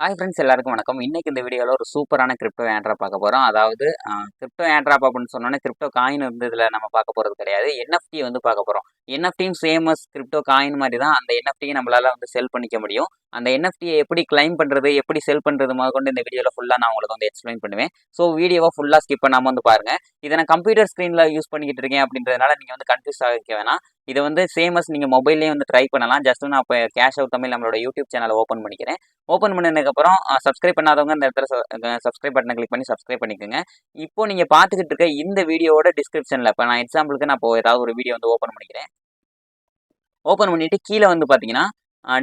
Hi friends எல்லாருக்கும் வணக்கம். இன்னைக்கு இந்த வீடியோவில் ஒரு சூப்பரான கிரிப்டோ ஏர்ட்ராப் பார்க்க போகிறோம். அதாவது கிரிப்டோ ஏர்ட்ராப் அப்படின்னு சொன்னோன்னே கிரிப்டோ காயின் வந்து இதில் நம்ம பார்க்க போகிறது கிடையாது. என்எஃப்டி வந்து பார்க்க போகிறோம். என்எஃப்டியும் சேமஸ் கிரிப்டோ காயின் மாதிரி தான் அந்த என்எஃப்டியை நம்மளால் வந்து செல் பண்ணிக்க முடியும். அந்த என்எஃப்டியை எப்படி கிளைம் பண்ணுறது, எப்படி செல் பண்ணுறது முதற்கொண்டு இந்த வீடியோவில் ஃபுல்லாக நான் உங்களுக்கு வந்து எக்ஸ்பிளைன் பண்ணுவேன். ஸோ வீடியோவை ஃபுல்லாக ஸ்கிப் பண்ணாமல் வந்து பாருங்கள். இதை நான் கம்ப்யூட்டர் ஸ்க்ரீனில் யூஸ் பண்ணிக்கிட்டு இருக்கேன் அப்படின்றதுனால நீங்கள் வந்து கன்ஃபியூஸ் ஆகிக்க வேணாம். இதை வந்து சேமஸ் நீங்கள் மொபைல்லேயே வந்து ட்ரை பண்ணலாம். ஜஸ்ட் நான் இப்போ கேஷ் அவுட் தமிழ் நம்மளோட யூடியூப் சேனலை ஓப்பன் பண்ணிக்கிறேன். ஓப்பன் பண்ணதுக்கப்புறம் சப்ஸ்கிரைப் பண்ணாதவங்க இந்த இடத்துல சப்ஸ்கிரைப் பட்டனை கிளிக் பண்ணி சப்ஸ்கிரைப் பண்ணிக்கோங்க. இப்போ நீங்கள் பார்த்துக்கிட்டு இருக்க இந்த வீடியோவோட டிஸ்கிரிப்ஷனில் இப்போ நான் எக்ஸாம்பிளுக்கு நான் இப்போ ஏதாவது ஒரு வீடியோ வந்து ஓப்பன் பண்ணிக்கிறேன். ஓப்பன் பண்ணிவிட்டு கீழே வந்து பார்த்தீங்கன்னா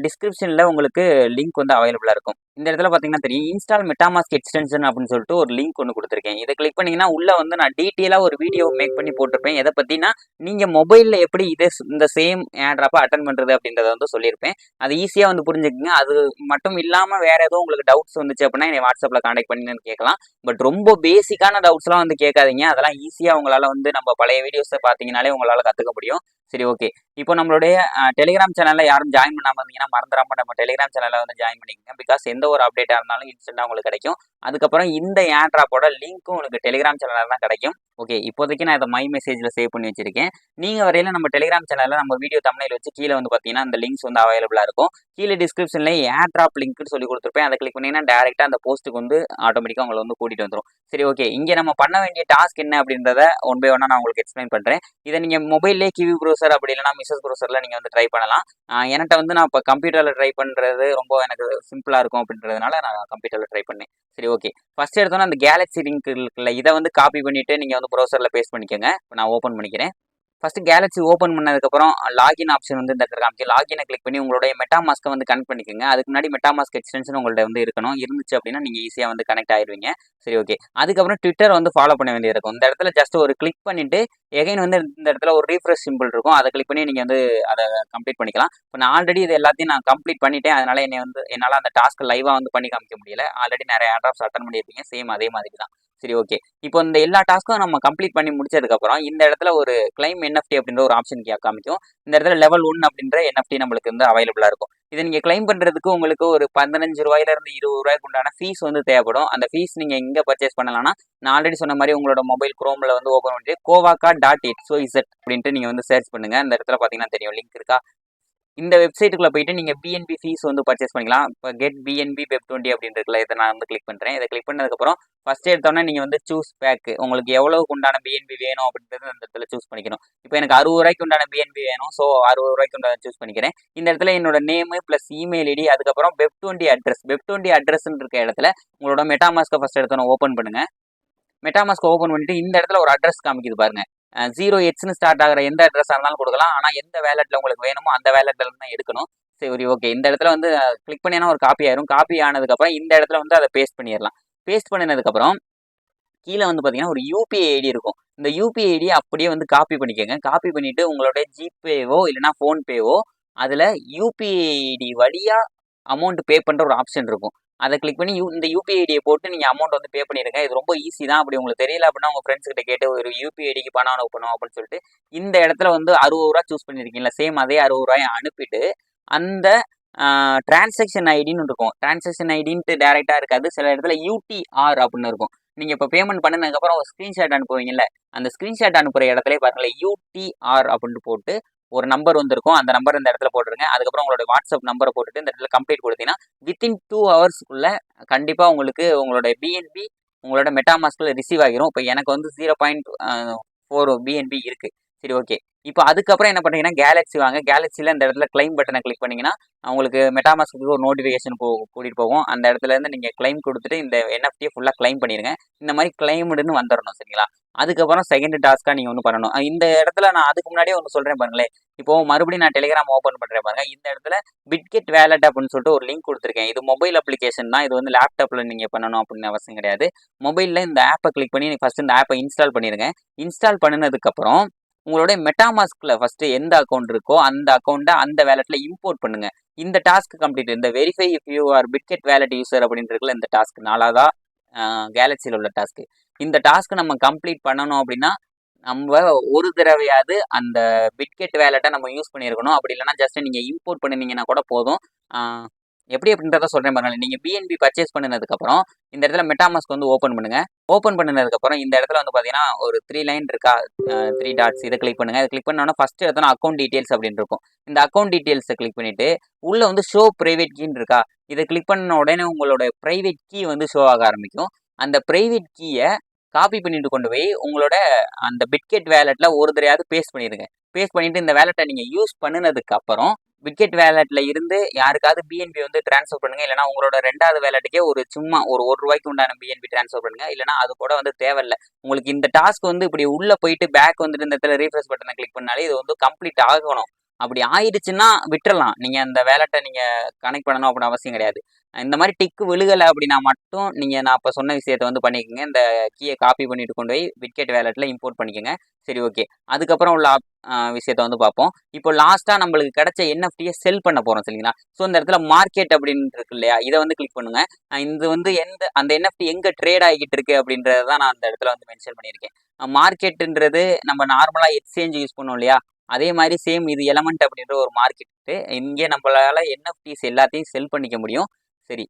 டிஸ்கிரிப்ஷனில் உங்களுக்கு லிங்க் வந்து அவைலபிளாக இருக்கும். இந்த இடத்துல பார்த்தீங்கன்னா தெரியும், இன்ஸ்டால் மெட்டாமாஸ்க் எக்ஸ்டென்ஷன் அப்படின்னு சொல்லிட்டு ஒரு லிங்க் ஒன்று கொடுத்துருக்கேன். இதை கிளிக் பண்ணிங்கன்னா உள்ளே வந்து நான் டீட்டெயிலாக ஒரு வீடியோ மேக் பண்ணி போட்டிருப்பேன். எதை பற்றினா நீங்கள் மொபைலில் எப்படி இந்த சேம் ஏர்ட்ராப்பை அட்டன் பண்ணுறது அப்படின்றத வந்து சொல்லியிருப்பேன். அது ஈஸியாக வந்து புரிஞ்சுக்குங்க. அது மட்டும் இல்லாமல் வேறு ஏதோ உங்களுக்கு டவுட்ஸ் வந்துச்சு அப்படின்னா என்னை வாட்ஸ்அப்பில் கான்டாக்ட் பண்ணி கேட்கலாம். பட் ரொம்ப பேசிக்கான டவுட்ஸ்லாம் வந்து கேட்காதீங்க. அதெல்லாம் ஈஸியாக உங்களால் வந்து நம்ம பழைய வீடியோஸை பார்த்தீங்கனாலே உங்களால் கற்றுக்க முடியும். சரி, ஓகே. இப்போ நம்மளுடைய டெலிகிராம் சேனலில் யாரும் ஜாயின் பண்ணாமல் இருந்தீங்கன்னா மறந்துடாமல் நம்ம டெலிகிராம் சேனலில் வந்து ஜாயின் பண்ணிக்கோங்க. பிகாஸ் எந்த ஒரு அப்டேட்டாக இருந்தாலும் இன்ஸ்டன்ட்டாக உங்களுக்கு கிடைக்கும். அதுக்கப்புறம் இந்த ஏர்ட்ராப்போட லிங்க்கும் உங்களுக்கு டெலிகிராம் சேனலில் தான் கிடைக்கும். ஓகே, இப்போதைக்கு நான் இதை மை மெசேஜில் சேவ் பண்ணி வச்சிருக்கேன். நீங்கள் வரையில நம்ம டெலிகிராம் சேனலில் நம்ம வீடியோ தம்ப்நெயில் வச்சு கீழே வந்து பார்த்தீங்கன்னா அந்த லிங்க்ஸ் வந்து அவைலபிளாக இருக்கும். கீழே டிஸ்கிரிப்ஷனில் ஏர்ட்ராப் லிங்க்னு சொல்லி கொடுத்துருப்பேன். அதை கிளிக் பண்ணிங்கன்னா டேரெக்டாக அந்த போஸ்ட்டுக்கு வந்து ஆட்டோமேட்டிக்காக உங்களை வந்து கூட்டிகிட்டு வந்துடும். சரி, ஓகே. இங்கே நம்ம பண்ண வேண்டிய டாஸ்க் என்ன அப்படின்றத ஒன் பை ஒன்னாக நான் உங்களுக்கு எக்ஸ்பிளைன் பண்ணுறேன். இதை நீங்கள் மொபைல்லே கிவி ப்ரௌசர் அப்படி இல்லைனா மிஸ்ஸஸ் ப்ரௌசரில் நீங்கள் வந்து ட்ரை பண்ணலாம். என்கிட்ட வந்து நான் இப்போ கம்ப்யூட்டரில் ட்ரை பண்ணுறது ரொம்ப எனக்கு சிம்பிளாக இருக்கும் அப்படின்றதுனால நான் கம்ப்யூட்டரில் ட்ரை பண்ணேன். சரி, ஓகே. ஃபஸ்ட் எடுத்தோன்னா அந்த கேலக்ஸி லிங்க் இருக்குல்ல, இதை வந்து காப்பி பண்ணிவிட்டு நீங்கள் வந்து ப்ரௌசரில் பேஸ்ட் பண்ணிக்கோங்க. இப்போ நான் ஓப்பன் பண்ணிக்கிறேன். ஃபஸ்ட்டு கேலக்ஸி ஓப்பன் பண்ணதுக்கப்புறம் லாகின் ஆப்ஷன் வந்து இந்த இடத்துல காமிக்கும். லாகினை கிளிக் பண்ணி உங்களுடைய மெட்டாமாஸ்க்கை வந்து கனெக்ட் பண்ணிக்கோங்க. அதுக்கு முன்னாடி மெட்டாமாஸ்க் எக்ஸ்டென்ஷன் உங்கள்ட்ட வந்து இருக்கணும். இருந்துச்சு அப்படின்னா நீங்கள் ஈஸியாக வந்து கனெக்ட் ஆயிடுவீங்க. சரி, ஓகே. அதுக்கப்புறம் ட்விட்டர் வந்து ஃபாலோ பண்ண வேண்டியது இருக்கும். இந்த இடத்துல ஜஸ்ட் ஒரு கிளிக் பண்ணிவிட்டு எகைன் வந்து இந்த இடத்துல ஒரு ரீஃப்ரெஷ் சிம்பிள் இருக்கும். அதை கிளிக் பண்ணி நீங்கள் வந்து அதை கம்ப்ளீட் பண்ணிக்கலாம். இப்போ நான் ஆல்ரெடி இது எல்லாத்தையும் நான் கம்ப்ளீட் பண்ணிட்டேன். அதனால் என்னால் அந்த டாஸ்க் லைவாக வந்து பண்ணி காமிக்க முடியல. ஆல்ரெடி நிறைய ஏர்ட்ராப்ஸ் அட்டன் பண்ணியிருப்பீங்க. சேம் அதே மாதிரி தான். சரி, ஓகே. இப்போ இந்த எல்லா டாஸ்க்கும் நம்ம கம்ப்ளீட் பண்ணி முடிச்சதுக்கப்புறம் இந்த இடத்துல ஒரு கிளைம் என்எஃப்டி அப்படின்ற ஒரு ஆப்ஷன் காமிக்கும். இந்த இடத்துல லெவல் 1 அப்படின்ற என்எஃப்டி நம்மளுக்கு வந்து அவைலபிளாக இருக்கும். இதை நீங்கள் கிளைம் பண்ணுறதுக்கு உங்களுக்கு ஒரு 15 ரூபாயிலிருந்து 20 ரூபாய்க்கு உண்டான ஃபீஸ் வந்து தேவைப்படும். அந்த ஃபீஸ் நீங்கள் எங்கே பர்ச்சேஸ் பண்ணலாம்னா, நான் ஆல்ரெடி சொன்ன மாதிரி உங்களோட மொபைல் குரோமில் வந்து ஓப்பன் பண்ணிட்டு COVACA.xyz அப்படின்ட்டு நீங்கள் வந்து சர்ச் பண்ணுங்கள். அந்த இடத்துல பார்த்தீங்கன்னா தெரியும், லிங்க் இருக்கா. இந்த வெப்சைட்டுக்குள்ள போயிட்டு நீங்கள் பிஎன்பி ஃபீஸ் வந்து பர்ச்சேஸ் பண்ணிக்கலாம். இப்போ கெட் பிஎன்பி வெப்20 அப்படின்னு இருக்குல்ல, இதை நான் வந்து கிளிக் பண்ணுறேன். இதை கிளிக் பண்ணதுக்கப்புறம் ஃபஸ்ட் எடுத்தோன்னே நீங்கள் வந்து சூஸ் பேக், உங்களுக்கு எவ்வளவுக்கு உண்டான பிஎன்பி வேணும் அப்படின்றது அந்த இடத்துல சூஸ் பண்ணிக்கணும். இப்போ எனக்கு 60 ரூபாய்க்கு உண்டான பிஎன்பி வேணும். ஸோ 60 ரூபாய்க்கு உண்டான சூஸ் பண்ணிக்கிறேன். இந்த இடத்துல என்னோட நேமு ப்ளஸ் இமெயில் ஐடி, அதுக்கப்புறம் வெப்20 அட்ரஸ். வெப்20 அட்ரஸ்ன்னு இருக்க இடத்துல உங்களோட மெட்டாமாஸ்க்கை ஃபஸ்ட் எடுத்தோன்னே ஓப்பன் பண்ணுங்க. மெட்டாமாஸ்க் ஓப்பன் பண்ணிட்டு இந்த இடத்துல ஒரு அட்ரஸ் காமிக்குது பாருங்க. 0Hன்னு ஸ்டார்ட் ஆகிற எந்த அட்ரஸாக இருந்தாலும் கொடுக்கலாம். ஆனால் எந்த வேலெட்டில் உங்களுக்கு வேணுமோ அந்த வேலெட்டில் தான் எடுக்கணும். சரி, ஓகே. இந்த இடத்துல வந்து கிளிக் பண்ணினா ஒரு காப்பி ஆயிரும். காப்பி ஆனதுக்கப்புறம் இந்த இடத்துல வந்து அதை பேஸ்ட் பண்ணிடலாம். பேஸ்ட் பண்ணினதுக்கப்புறம் கீழே வந்து பார்த்தீங்கன்னா ஒரு யூபிஐ ஐடி இருக்கும். இந்த யூபிஐ ஐடியை அப்படியே வந்து காப்பி பண்ணிக்கோங்க. காப்பி பண்ணிவிட்டு உங்களுடைய ஜிபேவோ இல்லைனா ஃபோன்பேவோ அதில் யூபிஐ ஐடி வழியாக அமௌண்ட் பே பண்ணுற ஒரு ஆப்ஷன் இருக்கும். அதை கிளிக் பண்ணி இந்த யூபிஐ ஐடியை போட்டு நீங்கள் அமௌண்ட் வந்து பே பண்ணிடுங்க. இது ரொம்ப ஈஸி தான். அப்படி உங்களுக்கு தெரியல அப்படின்னா உங்கள் ஃப்ரெண்ட்ஸ் கிட்ட கேட்டு ஒரு யூபிஐ ஐடிக்கு பணம் அனுப்பணும் அப்படின்னு சொல்லிட்டு இந்த இடத்துல வந்து 60 ரூபா சூஸ் பண்ணியிருக்கீங்களா, சேம் அதே 60 ரூபாயை அனுப்பிட்டு அந்த டிரான்சாக்ஷன் ஐடின்னு இருக்கும். டிரான்சாக்ஷன் ஐடின்ட்டு டேரெக்டாக இருக்காது. சில இடத்துல யூடிஆர் அப்படின்னு இருக்கும். நீங்கள் இப்போ பேமெண்ட் பண்ணதுக்கப்புறம் ஒரு ஸ்க்ரீன்ஷாட் அனுப்புவீங்கல்ல, அந்த ஸ்க்ரீன்ஷாட் அனுப்புகிற இடத்துல பாருங்களேன் யூடிஆர் அப்படின்ட்டு போட்டு ஒரு நம்பர் வந்துருக்கும். அந்த நம்பர் இந்த இடத்துல போட்டுருங்க. அதுக்கப்புறம் உங்களோட வாட்ஸ்அப் நம்பரை போட்டுட்டு இந்த இடத்துல கம்ப்ளீட் கொடுத்தீங்கன்னா வித்தின் 2 ஹவர்ஸ்க்குள்ள கண்டிப்பாக உங்களுக்கு உங்களோட பிஎன்பி உங்களோட மெட்டாமாஸ்கில் ரிசீவ் ஆகிரும். இப்போ எனக்கு வந்து 0.4 பிஎன்பி இருக்குது. சரி, ஓகே. இப்போ அதுக்கப்புறம் என்ன பண்ணுறீங்கன்னா கேலக்ஸி வாங்க. கேலக்ஸியில் இந்த இடத்துல கிளைம் பட்டனை கிளிக் பண்ணிங்கன்னா உங்களுக்கு மெட்டாமாஸ்க்கு ஒரு நோட்டிஃபிகேஷன் கூட்டிகிட்டு போகும். அந்த இடத்துலேருந்து நீங்கள் கிளைம் கொடுத்துட்டு இந்த என்எஃப்டியை ஃபுல்லாக கிளைம் பண்ணிடுங்க. இந்த மாதிரி கிளைம்டுன்னு வந்துடணும். சரிங்களா? அதுக்கப்புறம் செகண்ட் டாஸ்க்காக நீங்கள் ஒன்று பண்ணணும். இந்த இடத்துல நான் அதுக்கு முன்னாடியே ஒன்று சொல்கிறேன் பாருங்களேன். இப்போ மறுபடியும் நான் டெலிகிராம் ஓப்பன் பண்ணுறேன் பாருங்க. இந்த இடத்துல பிட்கெட் வேலட் அப்படின்னு சொல்லிட்டு ஒரு லிங்க் கொடுத்துருக்கேன். இது மொபைல் அப்ளிகேஷன் தான். இது வந்து லேப்டாப்பில் நீங்கள் பண்ணணும் அப்படின்னு அவசியம் கிடையாது. மொபைலில் இந்த ஆப்பை கிளிக் பண்ணி ஃபஸ்ட்டு இந்த ஆப்பை இன்ஸ்டால் பண்ணிடுங்க. இன்ஸ்டால் பண்ணினதுக்கப்புறம் உங்களுடைய மெட்டாமாஸ்கில் ஃபஸ்ட்டு எந்த அக்கௌண்ட் இருக்கோ அந்த அக்கௌண்ட்டை அந்த வேலெட்டில் இம்போர்ட் பண்ணுங்கள். இந்த டாஸ்க் கம்ப்ளீட். இந்த verify if you are Bitget wallet user அப்படின்னு இருக்குல்ல, இந்த டாஸ்க் 4ஆவதா கேலக்ஸியில் உள்ள டாஸ்க்கு. இந்த டாஸ்க்கு நம்ம கம்ப்ளீட் பண்ணணும் அப்படின்னா நம்ம ஒரு தடவையாவது அந்த பிட்கெட் வேலெட்டை நம்ம யூஸ் பண்ணியிருக்கணும். அப்படி இல்லைனா ஜஸ்ட் நீங்கள் இம்போர்ட் பண்ணினீங்கன்னா கூட போதும். எப்படி அப்படின்றத சொல்றேன் பாருங்க. நீங்க பிஎன்பி பர்ச்சேஸ் பண்ணதுக்கப்புறம் இந்த இடத்துல மெட்டாமாஸ்க் வந்து ஓப்பன் பண்ணுங்க. ஓப்பன் பண்ணதுக்கப்புறம் இந்த இடத்துல வந்து பார்த்தீங்கன்னா, ஒரு 3 லைன் இருக்கா? 3 டாட்ஸ் இத கிளிக் பண்ணுங்க. இத கிளிக் பண்ண உடனே ஃபர்ஸ்ட் எடுத்தோன அக்கவுண்ட் டீட்டெயில்ஸ் அப்படின்னு இருக்கும். இந்த அக்கவுண்ட் டீட்டெயில்ஸ கிளிக் பண்ணிட்டு, உள்ள வந்து ஷோ பிரைவேட் கீன்னு இருக்கா? இத கிளிக் பண்ண உடனே உங்களோட பிரைவேட் கீ வந்து ஷோ ஆக ஆரம்பிக்கும். அந்த பிரைவேட் கீய காப்பி பண்ணிட்டு கொண்டு போய் உங்களோட அந்த பிட்கெட் வேலெட்ல ஒரு தடவையாவது பேஸ்ட் பண்ணிருங்க. பேஸ்ட் பண்ணிட்டு இந்த வேலெட்ட நீங்க யூஸ் பண்ணுனதுக்கு அப்புறம் பிட்கெட் வேலெட்ல இருந்து யாருக்காவது பிஎன்பி வந்து ட்ரான்ஸ்ஃபர் பண்ணுங்க. இல்லைனா உங்களோட 2வது வேலெட்டுக்கே ஒரு சும்மா ஒரு ரூ. 1 உண்டான பிஎன்பி ட்ரான்ஸ்ஃபர் பண்ணுங்க. இல்லைனா அது கூட வந்து தேவையில்ல. உங்களுக்கு இந்த டாஸ்க் வந்து இப்படி உள்ள போயிட்டு பேக் வந்துட்டு இந்த இடத்துல ரீஃப்ரெஷ் பட்டனை கிளிக் பண்ணாலே இது வந்து கம்ப்ளீட் ஆகணும். அப்படி ஆயிடுச்சுன்னா விட்டுறலாம். நீங்க அந்த வேலெட்டை நீங்க கனெக்ட் பண்ணணும் அப்படின்னு அவசியம் கிடையாது. இந்த மாதிரி டிக்கு விழுகலை அப்படின்னா மட்டும் நீங்க நான் இப்போ சொன்ன விஷயத்த வந்து பண்ணிக்கோங்க. இந்த கீயை காப்பி பண்ணிட்டு கொண்டு போய் பிட்கெட் வேலெட்ல இம்போர்ட் பண்ணிக்கோங்க. சரி, ஓகே. அதுக்கப்புறம் உள்ள விஷயத்த வந்து பார்ப்போம். இப்போ லாஸ்டா நம்மளுக்கு கிடைச்ச என்எஃப்டியை செல் பண்ண போறோம் சரிங்களா? ஸோ இந்த இடத்துல மார்க்கெட் அப்படின்னு இருக்கு இல்லையா? இதை வந்து கிளிக் பண்ணுங்க. இது வந்து அந்த என்எஃப்டி எங்க ட்ரேட் ஆகிட்டு இருக்கு அப்படின்றத தான் நான் அந்த இடத்துல வந்து மென்ஷன் பண்ணியிருக்கேன். மார்க்கெட்டுன்றது நம்ம நார்மலா எக்ஸ்சேஞ்ச் யூஸ் பண்ணுவோம் இல்லையா? அதே மாதிரி சேம் இது எலமெண்ட் அப்படின்ற ஒரு மார்க்கெட்டு. இங்கே நம்மளால என்எஃப்டிஸ் எல்லாத்தையும் செல் பண்ணிக்க முடியும். சரி,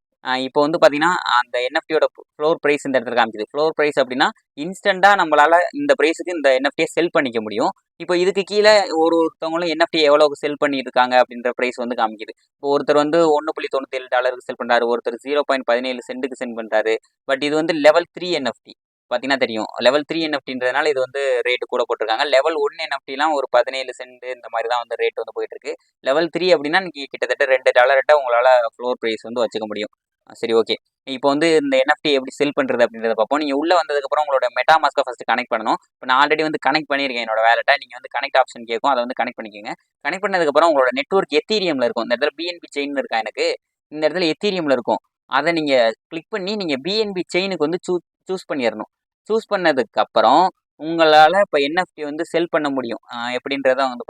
இப்போ வந்து பார்த்தீங்கன்னா அந்த என்எஃப்டியோட ஃப்ளோர் ப்ரைஸ் இந்த இடத்துல காமிக்குது. ஃப்ளோர் ப்ரைஸ் அப்படின்னா இன்ஸ்டண்ட்டாக நம்மளால இந்த ப்ரைஸுக்கு இந்த என்எஃப்டியை செல் பண்ணிக்க முடியும். இப்போ இதுக்கு கீழே ஒருத்தவங்களும் என்எஃப்டி எவ்வளோக்கு செல் பண்ணியிருக்காங்க அப்படின்ற ப்ரைஸ் வந்து காமிக்குது. இப்போ ஒருத்தர் வந்து $1.97 செல் பண்ணுறாரு, ஒருத்தர் 0.17 சென்ட்டுக்கு சென்ட் பண்ணுறாரு. பட் இது வந்து லெவல் 3 என்எஃப்டி. பார்த்தீங்கன்னா தெரியும். லெவல் 3 என்எஃப்டின்றதுனால இது வந்து ரேட்டு கூட போட்டிருக்காங்க. லெவல் 1 என்எஃப்டிலாம் ஒரு 17 சென்ட் இந்த மாதிரி தான் வந்து ரேட் வந்து போயிட்டு இருக்கு. லெவல் 3 அப்படின்னா நீங்கள் கிட்டத்தட்ட $2 உங்களால் ஃப்ளோர் ப்ரைஸ் வந்து வச்சுக்க முடியும். சரி, ஓகே. இப்போ வந்து இந்த என்எஃப்டி எப்படி செல் பண்ணுறது அப்படின்றத பார்ப்போம். நீங்கள் உள்ளே வந்ததுக்கப்புறம் உங்களோட மெட்டாமாஸ்க்கை ஃபஸ்ட்டு கனெக்ட் பண்ணணும். இப்போ நான் ஆல்ரெடி வந்து கனெக்ட் பண்ணியிருக்கேன் என்னோட வேலெட்டை. நீங்கள் வந்து கனெக்ட் ஆப்ஷன் கேட்கும், அதை வந்து கனெக்ட் பண்ணிக்கோங்க. கனெக்ட் பண்ணதுக்கப்புறம் உங்களோட நெட்வொர்க் எத்தீரியமில் இருக்கும். இந்த இடத்துல பிஎன்பி செயின் இருக்கா எனக்கு? இந்த இடத்துல எத்தீரியமில் இருக்கும். அதை நீங்கள் கிளிக் பண்ணி நீங்கள் பிஎன்பி செயினுக்கு வந்து சூஸ் பண்ணிடணும். சூஸ் பண்ணதுக்கப்புறம் உங்களால் இப்போ என்எஃப்டி வந்து செல் பண்ண முடியும். எப்படின்றத வந்து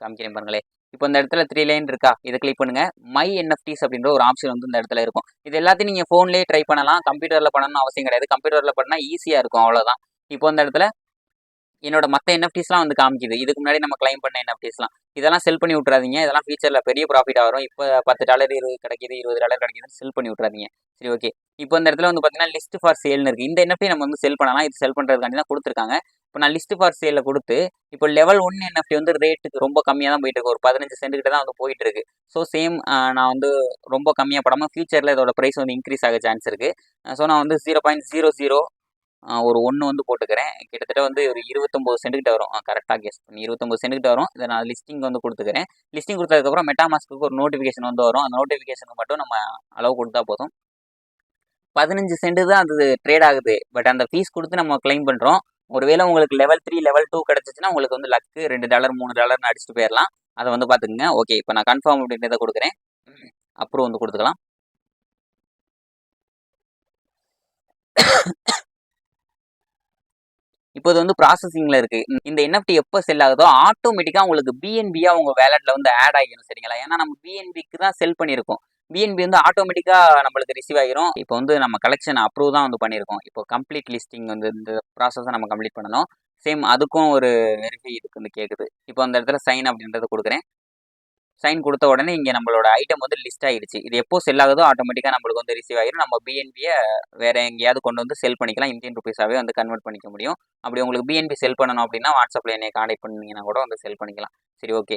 காமிக்கிறேன் பாருங்களேன். இப்போ இந்த இடத்துல 3 லைன் இருக்கா? இதை கிளிக் பண்ணுங்க. மை என்எஃப்டிஸ் அப்படின்ற ஒரு ஆப்ஷன் வந்து இந்த இடத்துல இருக்கும். இது எல்லாத்தையும் நீங்கள் ஃபோன்லேயே ட்ரை பண்ணலாம். கம்ப்யூட்டரில் பண்ணணும்னு அவசியம் கிடையாது. கம்ப்யூட்டரில் பண்ணால் ஈஸியாக இருக்கும், அவ்வளோதான். இப்போ இந்த இடத்துல என்னோட மற்ற என்எஃப்டிஸ்லாம் வந்து காமிக்குது. இதுக்கு முன்னாடி நம்ம கிளைம் பண்ண என்எஃப்டிஸ்லாம். இதெல்லாம் செல் பண்ணி விட்றாதீங்க. இதெல்லாம் ஃபியூச்சரில் பெரிய ப்ராஃபிட்டாக வரும். இப்போ $10 இது கிடைக்குது, $20 கிடைக்குதுன்னு செல் பண்ணி விட்றாதீங்க. சரி, ஓகே. இப்போ இந்த இடத்துல வந்து பார்த்தீங்கன்னா லிஸ்ட் ஃபார் சேல்னு இருக்குது. இந்த என்எஃப்டி நம்ம வந்து செல் பண்ணலாம். இது செல் பண்ணுறதுக்காண்டி தான் கொடுத்துருக்காங்க. இப்போ நான் லிஸ்ட் ஃபார் சேலில் கொடுத்து இப்போ லெவல் 1 என்எஃப்டி வந்து ரேட்டுக்கு ரொம்ப கம்மியாக தான் போயிட்டு இருக்கு. ஒரு 15 சென்ட் கிட்ட தான் வந்து போயிட்டு இருக்கு. ஸோ சேம் நான் வந்து ரொம்ப கம்மியாக படாமல் ஃபியூச்சரில் இதோட ப்ரைஸ் வந்து இன்க்ரீஸ் ஆக சான்ஸ் இருக்குது. ஸோ நான் வந்து 0.00 ஒரு 1 வந்து போட்டுக்கிறேன். கிட்டத்தட்ட வந்து ஒரு 29 சென்ட் கிட்ட வரும். கரெக்டாக கெஸ் பண்ணி 29 சென்ட் கிட்ட வரும். இதை நான் லிஸ்டிங் வந்து கொடுத்துக்கிறேன். லிஸ்டிங் கொடுத்ததுக்கப்புறம் மெட்டாமாஸ்க்கு ஒரு நோட்டிஃபிகேஷன் வந்து வரும். அந்த நோட்டிஃபிகேஷனுக்கு மட்டும் நம்ம அளவு கொடுத்தா போதும். 15 சென்ட் தான் அது ட்ரேட் ஆகுது. பட் அந்த ஃபீஸ் கொடுத்து நம்ம கிளைம் பண்ணுறோம். ஒருவேளை உங்களுக்கு லெவல் 3 லெவல் 2 கிடச்சிச்சுன்னா உங்களுக்கு வந்து லக்கு $2 $3 அடிச்சுட்டு போயிடலாம். அதை வந்து பார்த்துக்குங்க. ஓகே, இப்போ நான் கன்ஃபார்ம் அப்படின்றத கொடுக்குறேன். அப்புறம் வந்து கொடுத்துக்கலாம். இப்போ இது வந்து ப்ராசஸிங்கில் இருக்குது. இந்த என்எஃப்டி எப்போ செல் ஆகுதோ ஆட்டோமேட்டிக்காக உங்களுக்கு பிஎன்பியாக உங்கள் வேலெட்டில் வந்து ஆட் ஆகிடும் சரிங்களா? ஏன்னா நம்ம பிஎன்பிக்கு தான் செல் பண்ணியிருக்கோம். பிஎன்பி வந்து ஆட்டோமேட்டிக்காக நம்மளுக்கு ரிசீவ் ஆகிரும். இப்போ வந்து நம்ம கலெக்ஷன் அப்ரூவ் தான் வந்து பண்ணியிருக்கோம். இப்போ கம்ப்ளீட் லிஸ்டிங் வந்து இந்த ப்ராசஸை நம்ம கம்ப்ளீட் பண்ணணும். சேம் அதுக்கும் ஒரு வெரிஃபை இதுக்கு வந்து கேட்குது. இப்போ அந்த இடத்துல சைன் அப்படின்றத கொடுக்குறேன். சைன் கொடுத்த உடனே இங்கே நம்மளோட ஐட்டம் வந்து லிஸ்ட் ஆகிடுச்சு. இது எப்போ செல் ஆகுதோ ஆட்டோமேட்டிக்காக நம்மளுக்கு வந்து ரிசீவ் ஆகிடும். நம்ம பிஎன்பியை வேறு எங்கேயாவது கொண்டு வந்து செல் பண்ணிக்கலாம். இந்தியன் ருபீஸாகவே வந்து கன்வெர்ட் பண்ணிக்க முடியும். அப்படி உங்களுக்கு பிஎன்பி செல் பண்ணணும் அப்படின்னா வாட்ஸ்அப்பில் என்னை கான்டாக்ட் பண்ணிங்கன்னா கூட வந்து செல் பண்ணிக்கலாம். சரி, ஓகே.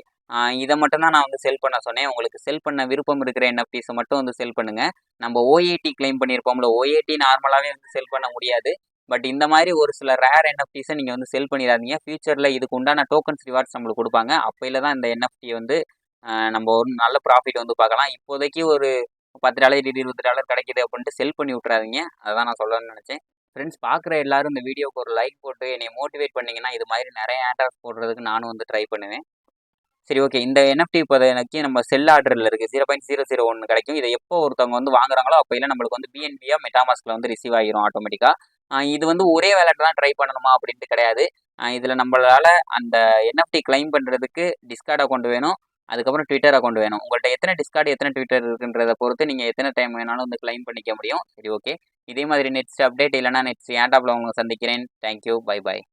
இதை மட்டும் தான் நான் வந்து செல் பண்ண சொன்னேன். உங்களுக்கு செல் பண்ண விருப்பம் இருக்கிற என்எஃப்டிஸை மட்டும் வந்து செல் பண்ணுங்கள். நம்ம ஓஏடி கிளைம் பண்ணியிருப்போம்ல, ஓஏடி நார்மலாகவே வந்து செல் பண்ண முடியாது. பட் இந்த மாதிரி ஒரு சில ரேர் என்எஃப்டிஸை நீங்கள் வந்து செல் பண்ணிடாதீங்க. ஃபியூச்சரில் இதுக்கு உண்டான டோக்கன்ஸ் ரிவார்ட்ஸ் நம்மளுக்கு கொடுப்பாங்க. அப்போயில தான் இந்த என்எஃப்டி வந்து நம்ம ஒரு நல்ல ப்ராஃபிட் வந்து பார்க்கலாம். இப்போதைக்கு ஒரு $10 $20 கிடைக்குது அப்படின்ட்டு செல் பண்ணி விட்றாதீங்க. அதான் நான் சொல்லணும்னு நினச்சேன். ஃப்ரெண்ட்ஸ், பார்க்குற எல்லாரும் இந்த வீடியோக்கு ஒரு லைக் போட்டு என்னை மோட்டிவேட் பண்ணிங்கன்னா இது மாதிரி நிறைய ஏர்ட்ராப்ஸ் போடுறதுக்கு நானும் வந்து ட்ரை பண்ணுவேன். சரி, ஓகே. இந்த என்எஃப்டி இப்போதைக்கு நம்ம செல் ஆர்டரில் இருக்குது. 0.001 கிடைக்கும். இதை எப்போ ஒருத்தவங்க வந்து வாங்குறாங்களோ அப்போயில நம்மளுக்கு வந்து பிஎன்பியாக மெட்டாமாஸ்கில் வந்து ரிசீவ் ஆகிரும் ஆட்டோமேட்டிக்காக. இது வந்து ஒரே வேலெட் தான் ட்ரை பண்ணணுமா அப்படின்ட்டு கிடையாது. இதில் நம்மளால் அந்த என்எஃப்டி கிளைம் பண்ணுறதுக்கு டிஸ்கார்ட் அக்கௌண்ட் வேணும். அதுக்கப்புறம் ட்விட்டர் அக்கௌண்ட் வேணும். உங்கள்கிட்ட எத்தனை டிஸ்கார்டு எத்தனை ட்விட்டர் இருக்குன்றத பொறுத்து நீங்கள் எத்தனை டைம் வேணாலும் வந்து கிளைம் பண்ணிக்க முடியும். சரி, ஓகே. இதே மாதிரி நெக்ஸ்ட் அப்டேட் இல்லைனா நெக்ஸ்ட் ஏர்ட்ராப்பில் உங்களை சந்திக்கிறேன். தேங்க்யூ. Bye bye.